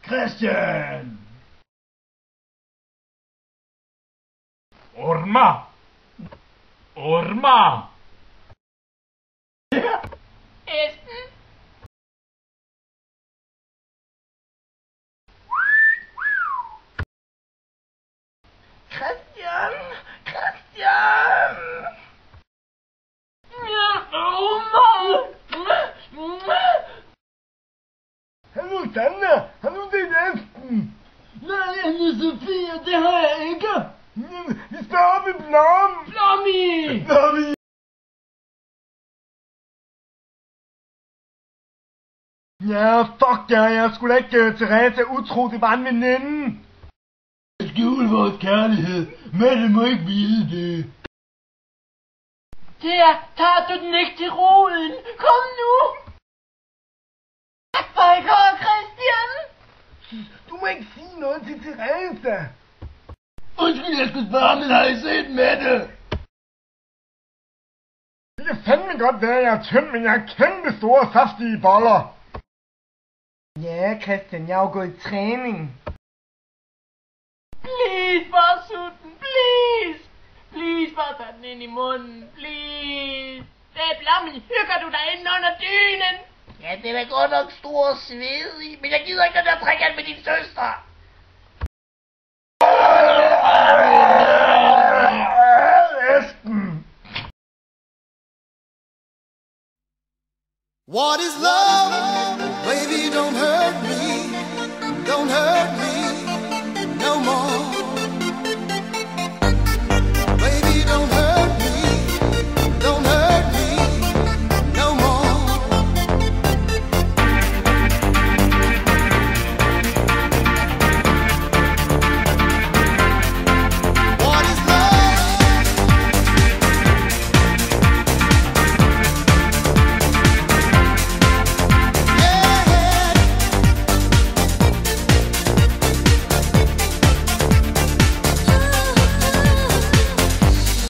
Christian! Orma! Orma! Esben? Christian! Christian! Hallo Sanna! Hallo det er Esben! Nej, Anne-Sophie, det har jeg ikke. Vi står oppe i Blom! Flommy! Blommy! Ja, fuck ja, jeg skulle ikke Therese utro, det var en veninde. Skjul vores kærlighed, men det må ikke vide det. Der, tager du den ikke til roden? Kom nu! Hvor går Christian? Du må ikke sige noget til Therese. Undskyld, jeg skulle spørge, men har I set Mette? Det kan fandme godt være, jeg er tynd, men jeg har kæmpe store saftige boller. Ja, Christian, jeg har jo gået i træning. Please, bare sutten, please! Please, bare tag den ind i munden, please! Hey, Blommy, hygger du dig inde under dynen? Ja, det er da godt nok stor og svedig, men jeg gider ikke den der trækant med din søster. Esben! What is love? Baby, don't hurt.